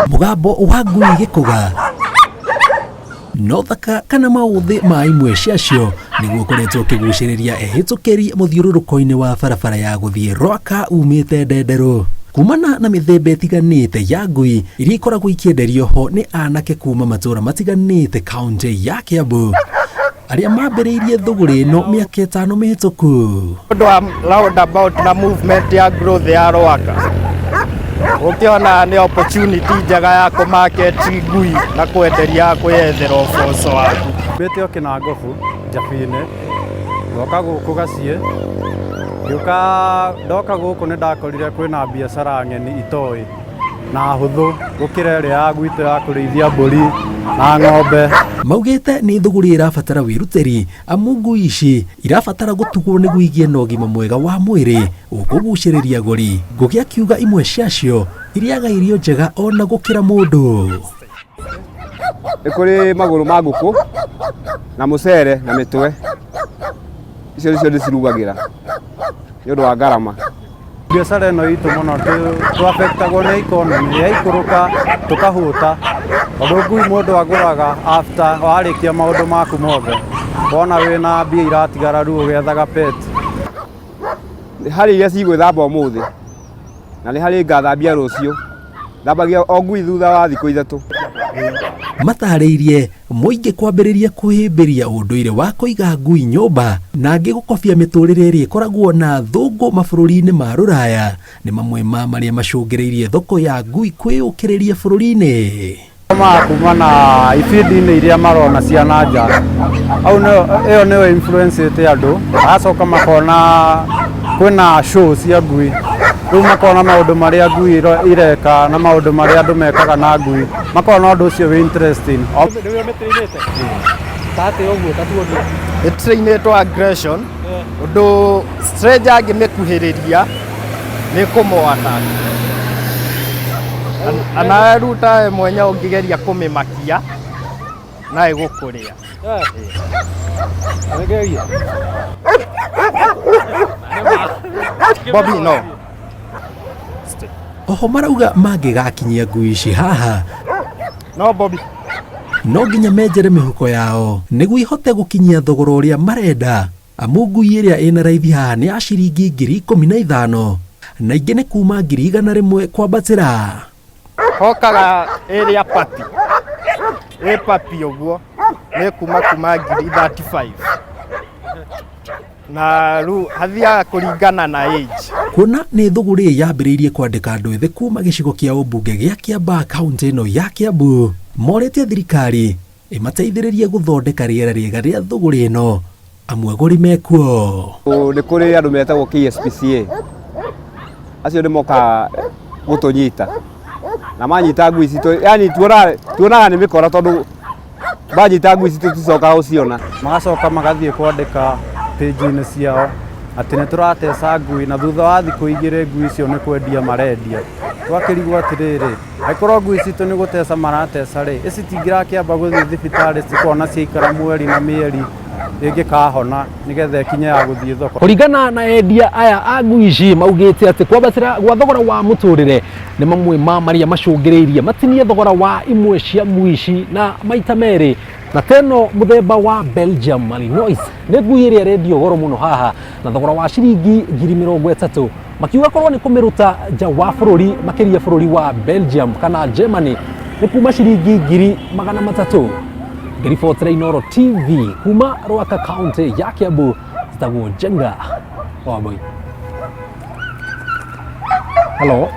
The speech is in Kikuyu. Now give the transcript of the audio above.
Mugambo wa ngui gikuga no thaka kana mauthi ma imwe ciacio niguo koretwo kiguciriria ehitũkĩri mũthiũrũrũko-inĩ wa barabara ya gũthie Rwaka umĩte Ndenderu. Kumana na mĩthemba ĩtiganĩte ya ngui iria ikoragwo ikĩenderio ho nĩ anake kuma matũra matiganĩte kaunti ya Kiambu arĩa mambĩrĩirie thũgũrĩ ĩno mĩaka 5 mĩhĩtũku. Ũndũ wa roundabout na movement ya growth ya Rwaka ukiona ni opportunity njega ya kumarket ngui na kwenderia kwiyethera uboco waku. Mbete okina ngobu Jabine goka guku gacie ndoka guku ni ndakorire kwina biacara ng'eni itoi na huthu gukira ria ya gwitũ ya kurĩithia mbũri na ng'ombe. Maugĩte nĩ thũgũrĩ ĩrabatara wĩrutĩri amu ngui ici irabatara gũtugwo nĩguo igĩe na ũgima mwega wa mwĩrĩ ũkũgucĩrĩria agũri. Ngũgĩ akiuga imwe ciacio iriaga irio njega ona gũkĩra mũndũ. Nĩ kũrĩ magũrũ ma ngũkũ na mũcere na mĩtwe, icio nĩcio ndĩcirugagĩra nĩ ũndũ wa ngarama. Biacara ĩno itũ mũno tũ-affectagwo nĩ economy yaikũrũka tũkahũta, tondũ ngui mũndũ agũraga after warĩkia maũndũ maku mothe, wona wĩna mbia iratigara rĩu ũgethaga pet. Harĩ iria cigwĩthamba ũmũthĩ na nĩ harĩ ngathambia rũciũ, thambagia o ngui thutha wa thikũ ithatũ. Matarĩirie mũingĩ kwambĩrĩria kũhĩmbĩria ũndũire wa kũiga ngui nyũmba na angĩ gũkobia mĩtũrĩre ĩrĩa ĩkoragwo na thũngũ mabũrũri-inĩ ma rũraya nĩ mamwe ma marĩa macũngĩrĩirie thoko ya ngui kwĩyũkĩrĩria bũrũri-inĩ. Kuma na ibindi-inĩ iria marona cia nanja au ĩyo nĩyo influence-ĩte andũ, agacoka makona kwĩna show cia ngui, rĩu makona maũndũ marĩa ngui ireka na maũndũ marĩa andũ mekaga na ngui, makona ũndũ ũcio wĩ interesting. Ĩtrainĩtwo aggression, ũndũ stranger angĩmĩkuhĩrĩria nĩ kũmwata anaruta mwenye ũngĩgeria kũmĩmakia na ĩgũkũrĩa. Bobby no. Oho marauga mangĩgakinyia ngui ici haha No Bobby. No nginya menjere mĩhuko yao nĩguo ihote gũkinyia thogora ũrĩa marenda, amu ngui ĩrĩa ĩna raithi haha nĩ ya ciringi 15,000 na ingĩ nĩ kuma 100,000 kwambatĩra. Hokaga ĩrĩa pati papi ũguo nĩ kuma 35,000 na rĩu hathiaga kũringana na age. Kuona nĩ thũgũrĩ yambĩrĩirie kwandĩka andũ ethĩ kuma gĩcigo kĩa ũmbunge gĩa Kiambaa kaunti ĩno ya Kiambu, morĩtie thirikari ĩmateithĩrĩrie gũthondeka rĩera rĩega rĩa thũgũrĩ ĩno amu agũri mekuo. Nĩ kũrĩ andũ metagwo KSPCA, acio nĩ moka gũtũnyita na manyita ngui citũ, yani tuonaga nĩ mĩkora tondũ banyita ngui citũ tũcokaga gũciona. Magacoka magathiĩ kwandĩka page-inĩ ciao atĩ nĩ tũrateca ngui na thutha wa thikũ 2 ngui icio nĩ kwendia marendia. Twakĩrigwo atĩrĩrĩ, angĩkorwo ngui citũ nĩ gũteca marateca rĩ, ici tingĩrakĩamba gũthiĩ thibitarĩ cikona ciaikara mweri na mĩeri ĩngĩkahona nĩgetha ikinye ya gũthiĩ thoko. Kũringana na endia aya a ngui ici maugĩte atĩ kwambatĩra gwa thogora wa mũtũrĩre nĩ mamwe ma marĩa macũngĩrĩirie matinie thogora wa imwe cia ngui ici na maita merĩ. Na teno mũthemba wa Belgium Malinois nĩ ngui ĩrĩa rendio goro mũno haha na thogora wa ciringi 30,000, makiuga korwo nĩ kũmĩruta nja wa bũrũri makĩria bũrũri wa Belgium kana Germany nĩ kuma ciringi 300,000. Ngĩribotera Inooro TV kuma Rwaka kaunti ya Kiambu, njĩtagwo Njenga Wambui. Hello.